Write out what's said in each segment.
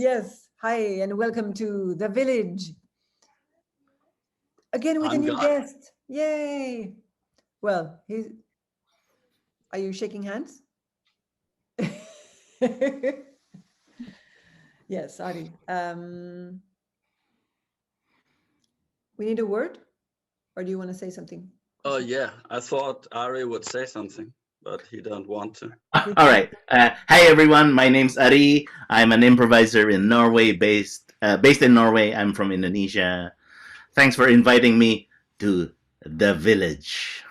Yes, hi, and welcome to the village. Again with a I'm new God. guest. Yay! Well, are you shaking hands? Yes, Aree. We need a word, or do you want to say something? Oh yeah, I thought Aree would say something, but he don't want to. Did All you? right. Hi everyone. My name's Aree. I'm an improviser in Norway, based in Norway. I'm from Indonesia. Thanks for inviting me to the village.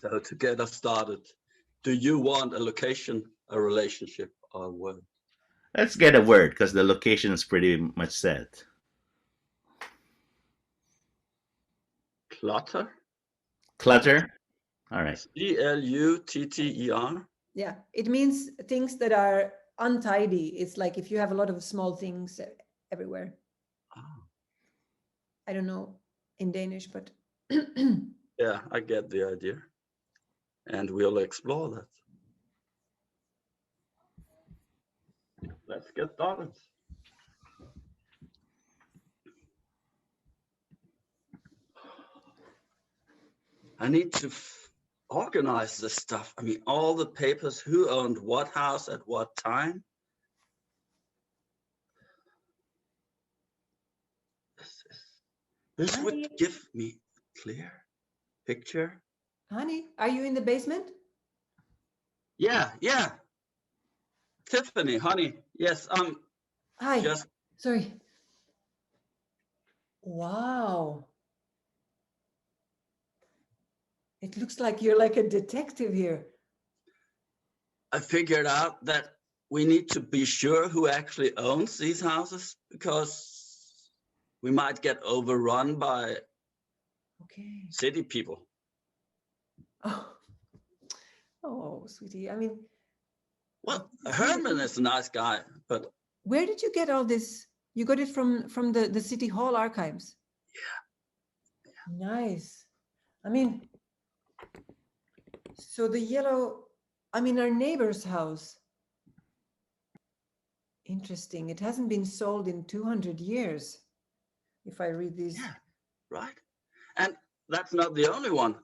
So to get us started, do you want a location, a relationship, or a word? Let's get a word because the location is pretty much set. Clutter? Clutter. All right. Clutter? Yeah, it means things that are untidy. It's like if you have a lot of small things everywhere. Oh, I don't know in Danish, but yeah, I get the idea, and we'll explore that. Let's get started. I need to organize this stuff. I mean, all the papers, who owned what house at what time. This would honey, give me a clear picture. honey, are you in the basement? Yeah. Tiffany, honey. Yes, Hi. just Sorry. Wow. It looks like you're like a detective here. I figured out that we need to be sure who actually owns these houses because we might get overrun by Okay. city people. Oh, oh, sweetie. I mean, Well, this is Herman is a nice guy, but where did you get all this? You got it from the city hall archives. Nice. I mean, so the yellow, I mean, our neighbor's house. Interesting. It hasn't been sold in 200 years. If I read these. yeah, right. And that's not the only one.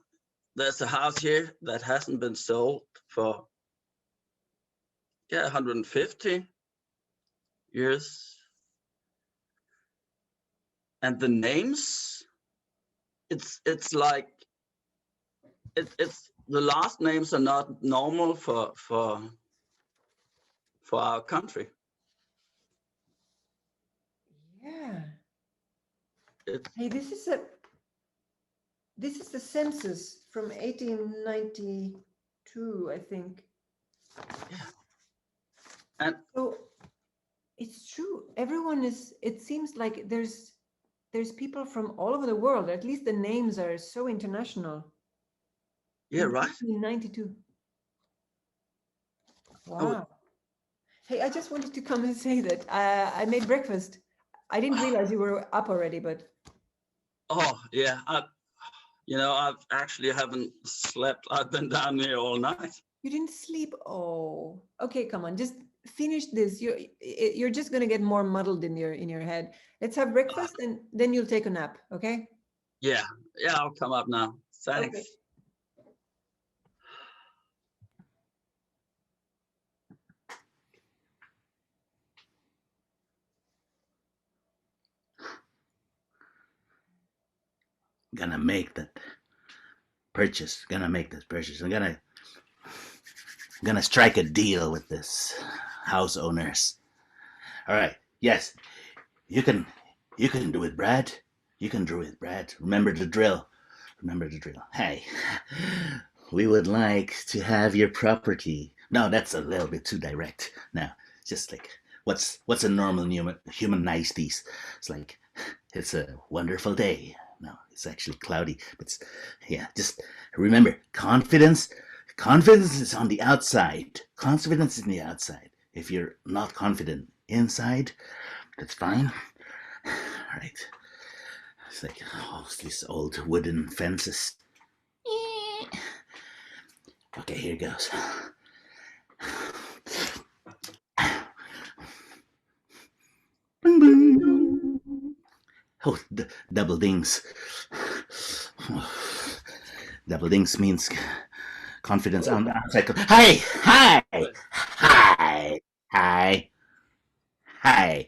There's a house here that hasn't been sold for 150 years. And the names, it's like it's the last names are not normal for our country. Yeah. It's Hey, this is the census from 1892, I think. yeah, and So it's true. Everyone is, it seems like there's people from all over the world. At least the names are so international. yeah, In right. 1892. Oh, Wow. Hey, I just wanted to come and say that I made breakfast. I didn't realize you were up already, but oh yeah. I've actually haven't slept. I've been down here all night. you didn't sleep. Oh, okay, come on. Just finish this. You're just gonna get more muddled in your head. Let's have Uh, breakfast and then you'll take a nap, okay? yeah, yeah. I'll come up now. Thanks. Okay. Gonna make that purchase. Gonna make this purchase. I'm gonna strike a deal with this house owners. All right. Yes, you can. You can do it, Brad. You can do it, Brad. Remember the drill. Remember the drill. Hey, we would like to have your property. No, that's a little bit too direct. No, just like what's a normal human niceties? It's like it's a wonderful day. No, it's actually cloudy. But yeah, just remember confidence. Confidence is on the outside. Confidence is on the outside. If you're not confident inside, that's fine. All right. It's like, oh, these old wooden fences. Okay, here goes. Oh, double dings. Double dings means confidence on the outside. Hi, hi, hi, hi, hi.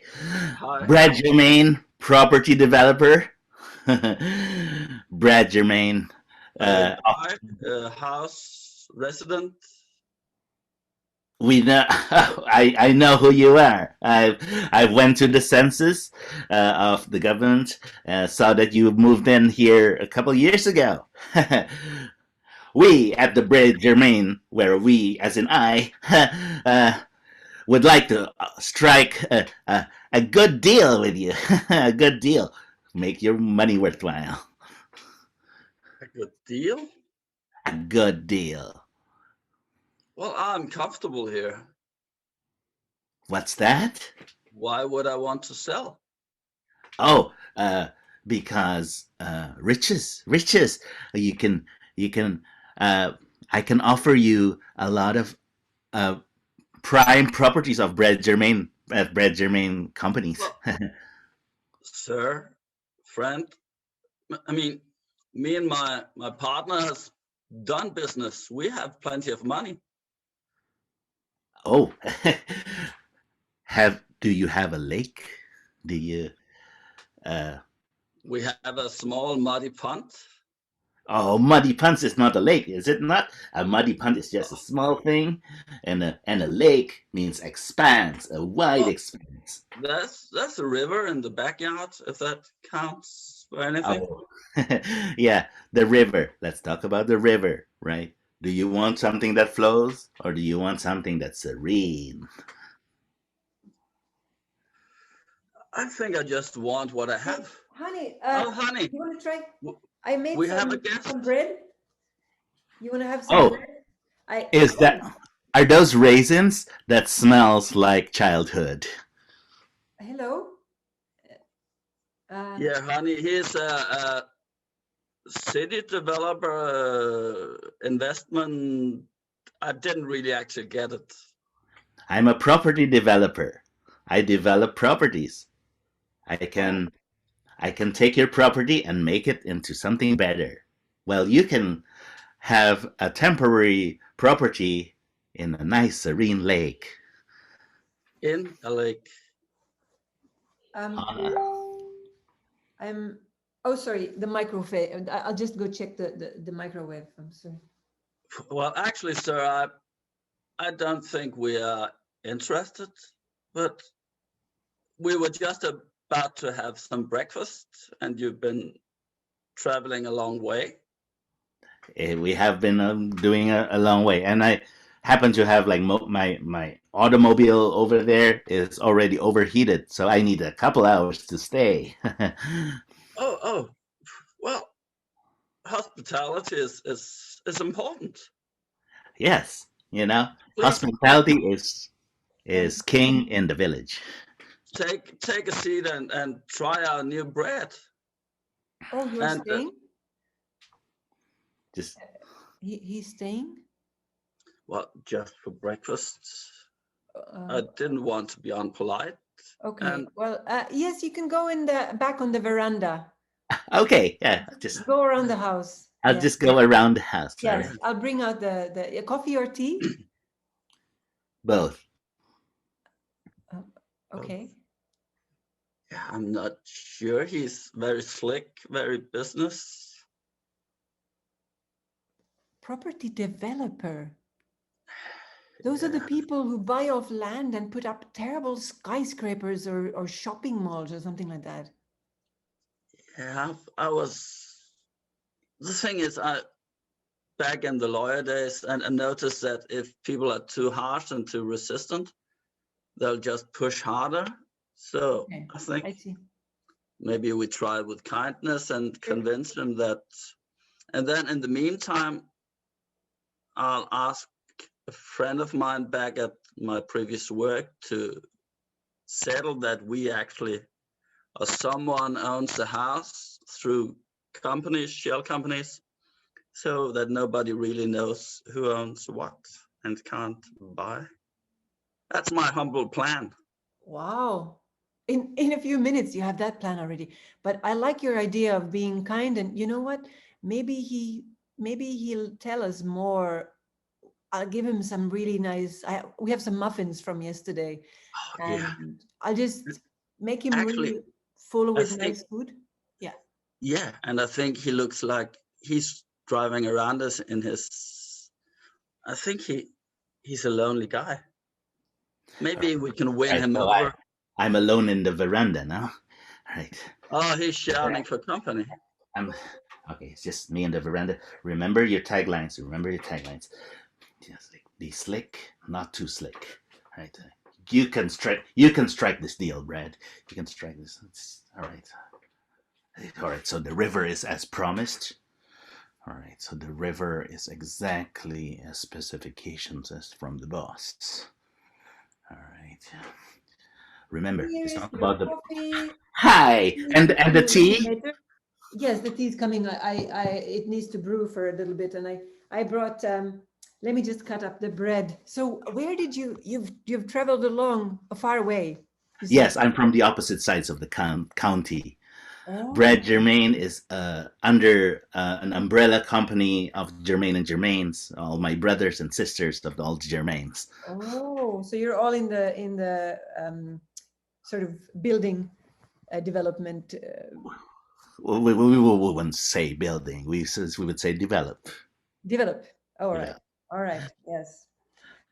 Hi. Brad Germain, property developer. Brad Germain. Are you a Uh, guide, a house resident? we know. I know who you are. I went to the census of the government. Saw that you moved in here a couple years ago. We at the Brad Germain, where we, as in I, would like to strike a good deal with you. A good deal. Make your money worthwhile. A good deal? A good deal. Well, I'm comfortable here. What's that? Why would I want to sell? Oh, because riches, riches. You can, you can. Uh, I can offer you a lot of uh, prime properties of Brad Germain companies. Well, sir, friend, I mean, me and my partner has done business. We have plenty of money. Oh, do you have a lake? Do you? Uh, We have a small muddy pond. oh, muddy pond is not a lake, is it not? A muddy pond is just a small thing, and a lake means expanse, a wide Well, expanse. that's a river in the backyard, if that counts for anything. Oh, yeah, the river. Let's talk about the river, right? Do you want something that flows, or do you want something that's serene? I think I just want what I Hey, have. honey, Oh, honey, you want to try? w- I made we have a some guest. bread. You want to have some Oh, bread? I is that oh, are those raisins that smells like childhood? hello. Uh, Yeah, honey, he's a city developer investment. I didn't really actually get it. I'm a property developer. I develop properties. I oh, can I can take your property and make it into something better. Well, you can have a temporary property in a nice serene lake. In a lake. um, Uh, I'm. Oh, sorry. The microwave. I'll just go check the microwave. I'm sorry. Well, actually, sir, I don't think we are interested, but we were just about to have some breakfast, and you've been traveling a long way. we have been doing a long way, and I happen to have like my automobile over there is already overheated, so I need a couple hours to stay. Oh, well, hospitality is important. Yes, you know, Please hospitality Um, is king in the village. take a seat and try our new bread. oh, you're And staying? Just He's staying? well, just for breakfast. I Uh, didn't want to be unpolite. okay. And Well, yes, you can go in the back on the veranda. okay, yeah, just Go around the house. I'll Yes. just go around the house. All Yes. right, I'll bring out the coffee or tea. both. Uh, oh, okay. yeah, I'm not sure. He's very slick, very business. Property developer. Those are the Yeah, people who buy off land and put up terrible skyscrapers or shopping malls or something like that. yeah. I was. The thing is, I back in the lawyer days, and I noticed that if people are too harsh and too resistant, they'll just push harder. So Okay. I think I see. maybe we try with kindness and Sure. convince them that. And then in the meantime, I'll ask a friend of mine back at my previous work to settle that we actually or someone owns the house through companies, shell companies, so that nobody really knows who owns what and can't buy. That's my humble plan. Wow. in a few minutes you have that plan already. But I like your idea of being kind, and you know what? Maybe he'll tell us more. I'll give him some really nice. We have some muffins from yesterday, Yeah. and I'll just make him Actually, really full I with think, nice food. Yeah. yeah, and I think he looks like he's driving around us in his. I think he's a lonely guy. Maybe we can win Right, him so over. I'm alone in the veranda now. All right. Oh, he's shouting for company. I'm okay. It's just me and the veranda. Remember your taglines. Remember your taglines. Just like, be slick, not too slick. Right. You can strike. You can strike this deal, Brad. You can strike this. All right. All right. So the river is as promised. All right. So the river is exactly as specifications as from the boss. All right. Remember, it's Here's not your about the coffee. hi and the Coming a little bit tea. later. Yes, the tea's coming. It needs to brew for a little bit, and I brought. Let me just cut up the bread. So, where did you've traveled along far away? You said. Yes, I'm from the opposite sides of the county. Oh, Brad Germain is under an umbrella company of Germain and Germains, all my brothers and sisters of all Germains. oh, so you're all in the sort of building development. We wouldn't say building. We would say develop. Develop. All right. Develop. All right. Yes.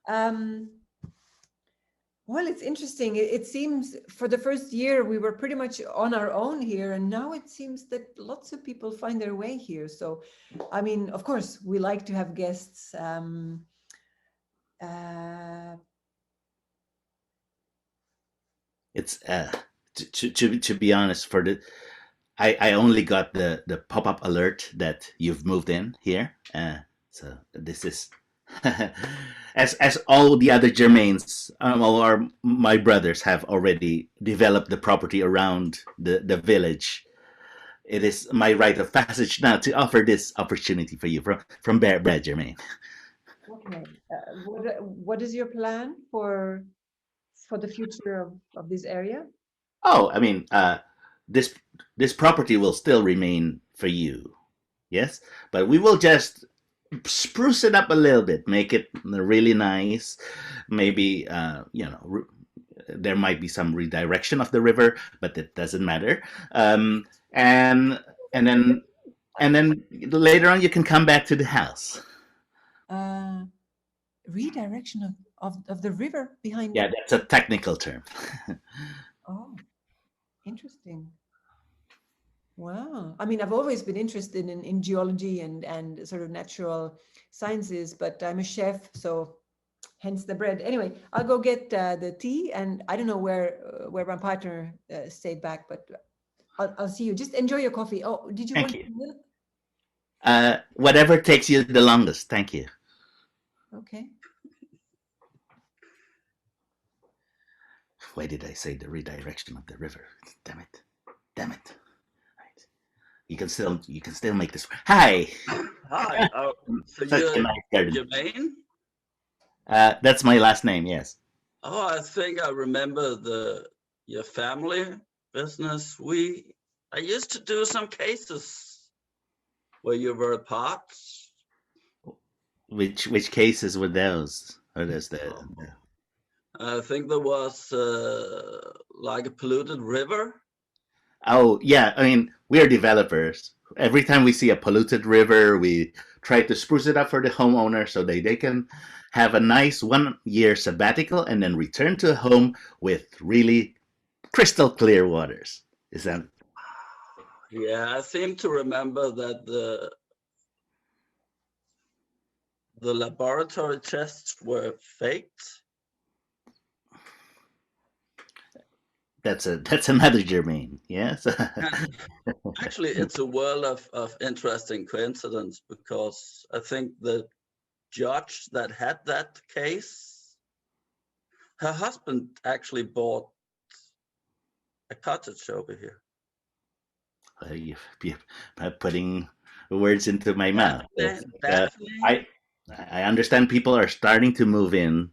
Um, Well, it's interesting. It seems for the first year we were pretty much on our own here, and now it seems that lots of people find their way here. So, I mean, of course, we like to have guests. Uh, It's to be honest, for the I only got the pop up alert that you've moved in here. So this is as all the other Germains, all our my brothers have already developed the property around the village. It is my rite of passage now to offer this opportunity for you from Brad Germain. okay. What is your plan for the future of this area? Oh, I mean, this this property will still remain for you, yes, but we will just spruce it up a little bit, make it really nice. Maybe there might be some redirection of the river, but it doesn't matter. And and then later on you can come back to the house. Uh, Redirection of the river behind. Yeah, that's a technical term. Oh, interesting. Wow. I mean, I've always been interested in geology and sort of natural sciences, but I'm a chef, so hence the bread. Anyway, I'll go get the tea, and I don't know where my partner stayed back, but I'll see you. Just enjoy your coffee. Oh, did you Thank want you. milk? Whatever takes you the longest. Thank you. Okay. Why did I say the redirection of the river? Damn it! Damn it! Right. You can still make this. Hi. Hi. Oh, so Such a you're nice garden. Jermaine? That's my last name. Yes. Oh, I think I remember your family business. I used to do some cases where you were a part. Which cases were those? Or there's I think there was like a polluted river. Oh yeah, I mean we're developers. Every time we see a polluted river, we try to spruce it up for the homeowner so they can have a nice 1 year sabbatical and then return to home with really crystal clear waters. Is that Yeah, I seem to remember that the laboratory tests were faked. that's another Germain? Yes. Actually, it's a world of interesting coincidence because I think the judge that had that case, her husband actually bought a cottage over here. You're putting words into my mouth. Daphne, Daphne. I understand people are starting to move in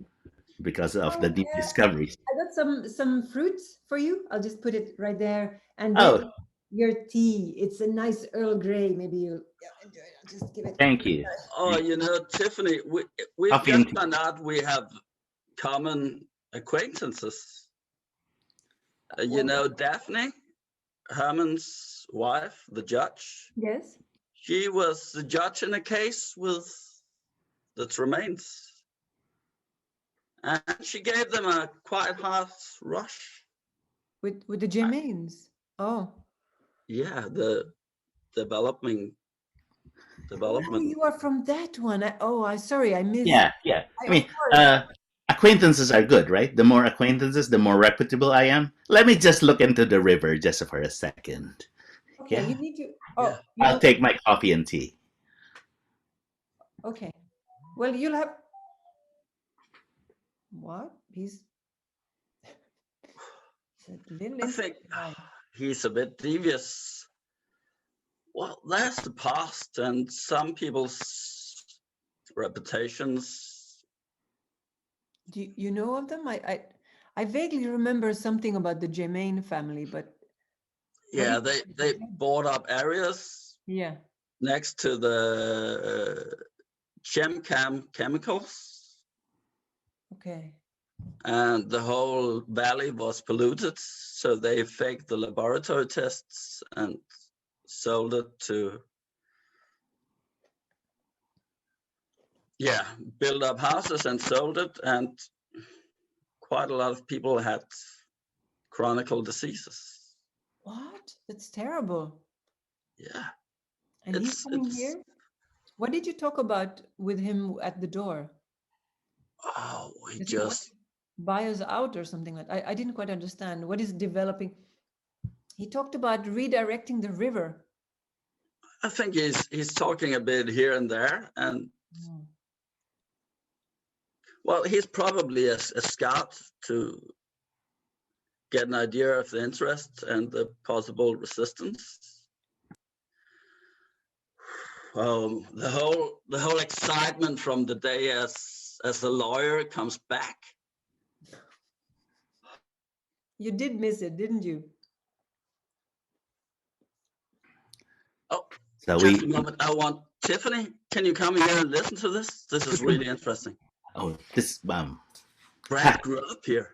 because of Oh the new yeah, discoveries. I got some fruits for you. I'll just put it right there, and then Oh, your tea. It's a nice Earl Grey. Maybe you'll enjoy it. I'll just give it. thank you. Oh, you know, Tiffany, we've Coffee and just tea. found out we have common acquaintances. You know, Daphne, Herman's wife, the judge. Yes. She was the judge in a case with the Tremaines, and she gave them a quite harsh rush. With the Germains. Oh. Yeah, the development. Oh, you are from that one. I sorry, I missed. Yeah, yeah. I, I of mean, course. acquaintances are good, right? The more acquaintances, the more reputable I am. Let me just look into the river just for a second. Okay, Yeah, you need to. yeah. Oh, you I'll know. take my coffee and tea. Okay. Well, you'll have. What? He's a little I think interesting guy. he's a bit devious. Well, that's the past, and some people's reputations. Do you know of them? I vaguely remember something about the Germain family, but what Yeah, is they bought up areas Yeah. next to the chemicals, Okay. and the whole valley was polluted. So they faked the laboratory tests and sold it to, yeah, build up houses and sold it. And quite a lot of people had chronic diseases. What? That's terrible. Yeah, And he's coming it's here? What did you talk about with him at the door? we Does he want just to buy us out or something like I didn't quite understand. What is developing? He talked about redirecting the river. I think he's talking a bit here and there, and Oh. well, he's probably a scout to get an idea of the interest and the possible resistance. The whole excitement from the day as a lawyer comes back. You did miss it, didn't you? Oh, So just a moment. I want Tiffany. Can you come here and listen to this? This is really interesting. oh, this Brad grew up here.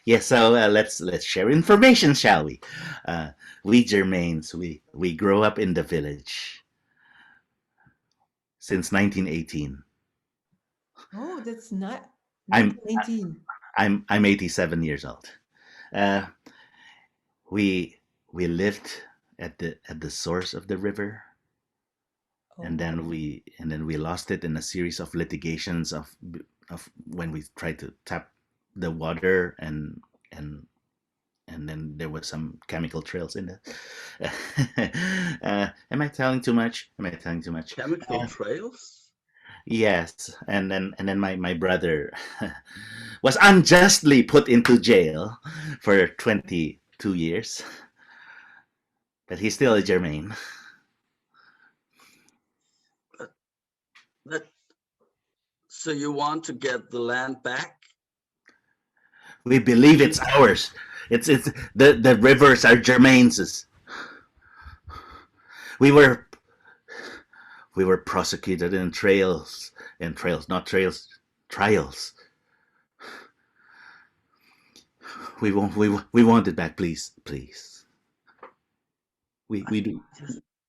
Yeah. So let's share information, shall we? We Germains, we grow up in the village since 1918. Oh, that's not I'm 1918. I'm 87 years old. Uh, we lived at the source of the river, and Oh. then we lost it in a series of litigations of when we tried to tap the water, and then there was some chemical trails in it. Am I telling too much? Am I telling too much? Chemical trails? Yes, and then my brother was unjustly put into jail for 22 years, but he's still a Germain. That, so you want to get the land back? We believe it's ours. It's the rivers are Germains'. We were prosecuted in not trails, trials. We want it back, please, please. We do.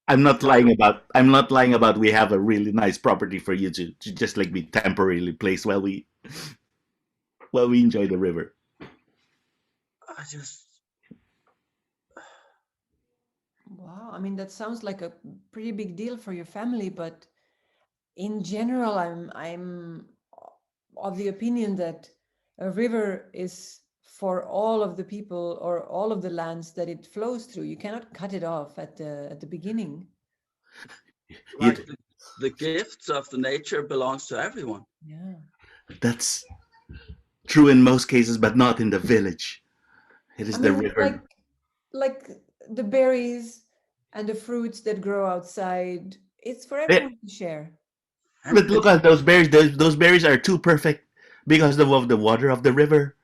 I'm not lying about we have a really nice property for you to just like be temporarily placed while we enjoy the river. I just Wow. I mean, that sounds like a pretty big deal for your family, but in general, I'm of the opinion that a river is for all of the people or all of the lands that it flows through. You cannot cut it off at the beginning. like the gifts of the nature belongs to everyone. Yeah. That's true in most cases, but not in the village. It I is the mean, river. like the berries and the fruits that grow outside, it's for Eh, everyone to share. But look at those berries. Those berries are too perfect. because of the water of the river.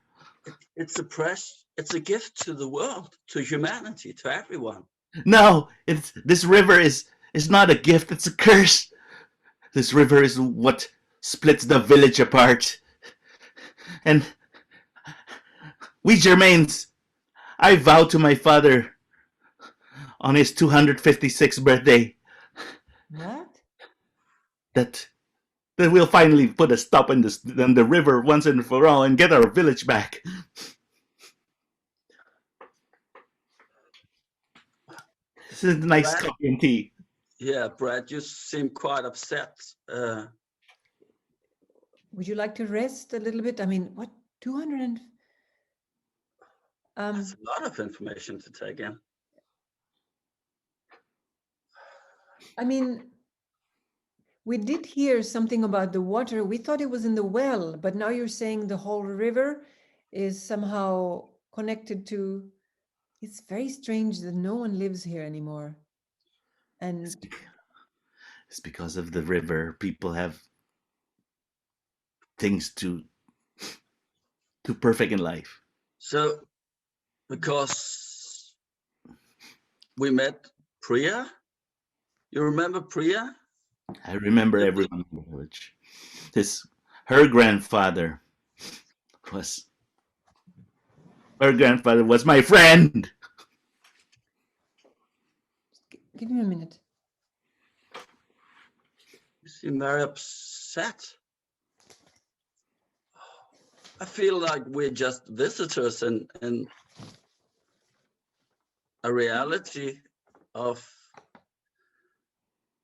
It's a gift to the world, to humanity, to everyone. No, this river is not a gift, it's a curse. This river is what splits the village apart. And we Germains, I vow to my father on his 256th birthday What? that we'll finally put a stop in the river once and for all and get our village back. This is a nice Brad, coffee and tea. yeah, Brad, you seem quite upset. Would you like to rest a little bit? I mean, what, 200 and That's a lot of information to take in. I mean, we did hear something about the water. We thought it was in the well, but now you're saying the whole river is somehow connected to. It's very strange that no one lives here anymore. And It's because of the river. People have things to perfect in life. So, because we met Priya, you remember Priya? I remember everyone in the village. Her grandfather was my friend. give me a minute. You seem very upset. I feel like we're just visitors in a reality of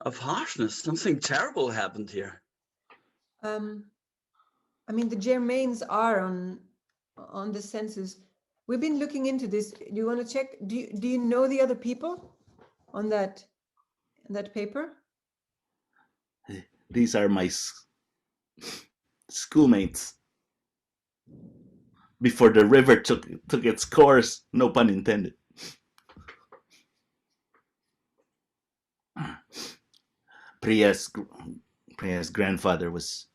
harshness. Something terrible happened here. I mean, the Germains are on the census. We've been looking into this. Do you want to check? Do you know the other people on that paper? These are my schoolmates. Before the river took its course, no pun intended. Priya's grandfather was.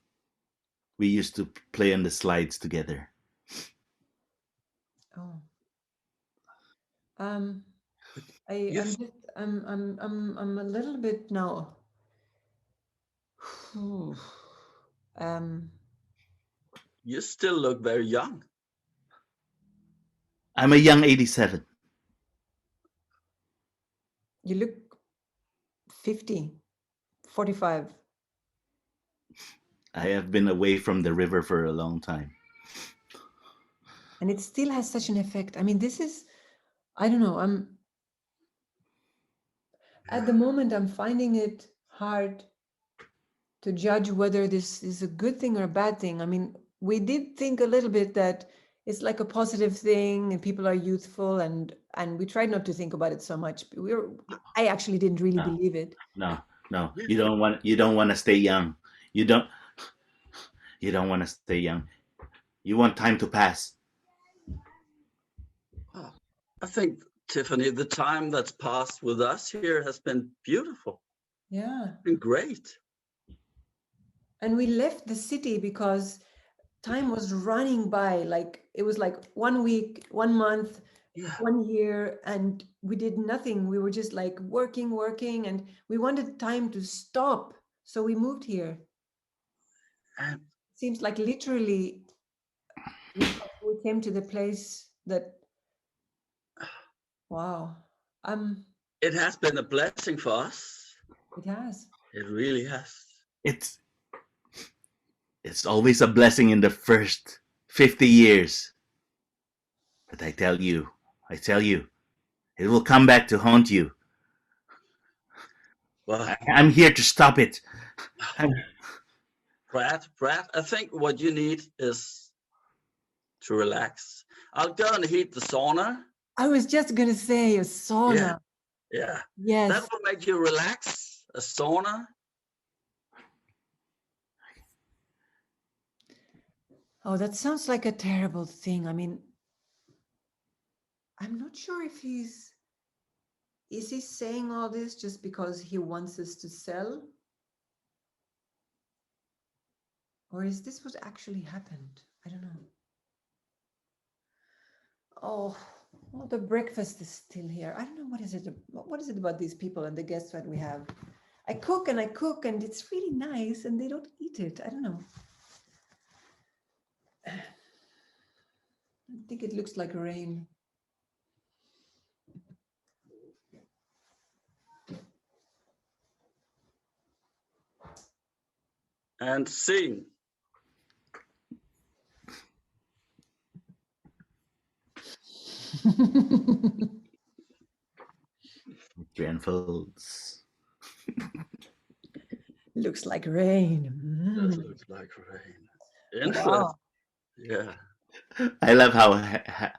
We used to play on the slides together. Oh. I'm a little bit now. You still look very young. I'm a young 87. You look 50, 45. I have been away from the river for a long time. And it still has such an effect. I mean, this is, I don't know, at the moment, I'm finding it hard to judge whether this is a good thing or a bad thing. I mean, we did think a little bit that it's like a positive thing and people are youthful and we tried not to think about it so much. I actually didn't really believe it. No. You don't want to stay young. You don't want to stay young. You want time to pass. I think, Tiffany, the time that's passed with us here has been beautiful. Yeah. It's been great. And we left the city because time was running by. Like it was like 1 week, 1 month, 1 year, and we did nothing. We were just like working, and we wanted time to stop. So we moved here. And Seems like literally we came to the place that, wow. It has been a blessing for us. It has. It really has. It's always a blessing in the first 50 years. But I tell you, it will come back to haunt you. Well, I'm here to stop it. Brad, I think what you need is to relax. I'll go and heat the sauna. I was just going to say a sauna. Yeah. Yes. That will make you relax. A sauna. Oh, that sounds like a terrible thing. I mean, I'm not sure if is he saying all this just because he wants us to sell? Or is this what actually happened? I don't know. Oh, well, the breakfast is still here. I don't know what is it. What is it about these people and the guests that we have? I cook and it's really nice and they don't eat it. I don't know. I think it looks like rain. And scene. It unfolds. Looks like rain. That Mm. looks like rain. Interesting. Wow. Yeah. I love how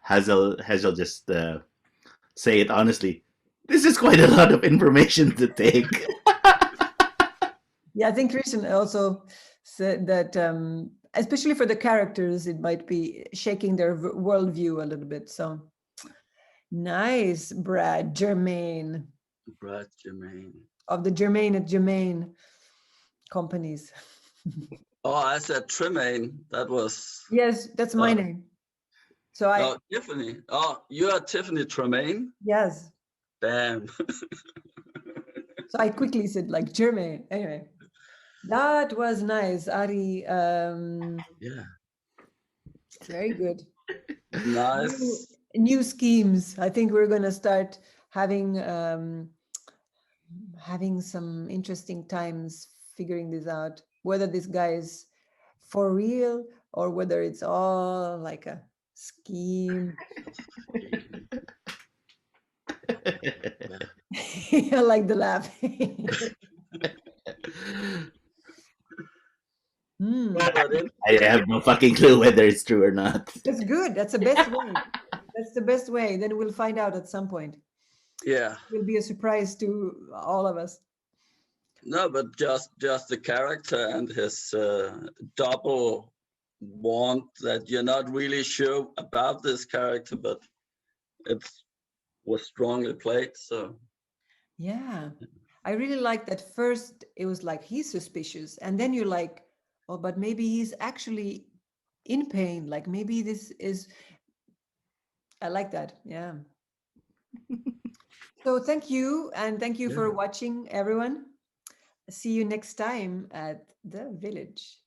Hazel just say it honestly. This is quite a lot of information to take. Yeah, I think Christian also said that, especially for the characters, it might be shaking their worldview a little bit. So nice, Brad Germain Brad Jermaine. of the Germain at Germain companies. Oh, I said Tremaine. That was. Yes, that's my name. So I, Oh, Tiffany. Oh, you are Tiffany Tremaine? yes. Damn. So I quickly said like Germain. Anyway, that was nice, Aree. Yeah. Very good. Nice. New schemes. I think we're going to start having having some interesting times figuring this out, whether this guy is for real or whether it's all like a scheme. I like the laugh. Hmm. I have no fucking clue whether it's true or not. That's good. That's the best way. That's the best way. Then we'll find out at some point. Yeah. It will be a surprise to all of us. No, but just the character and his double want that you're not really sure about this character, but it was strongly played. So Yeah. I really like that first it was like he's suspicious and then you're like, oh, but maybe he's actually in pain. Like maybe this is I like that. Yeah. So thank you and thank you for watching everyone. See you next time at the village.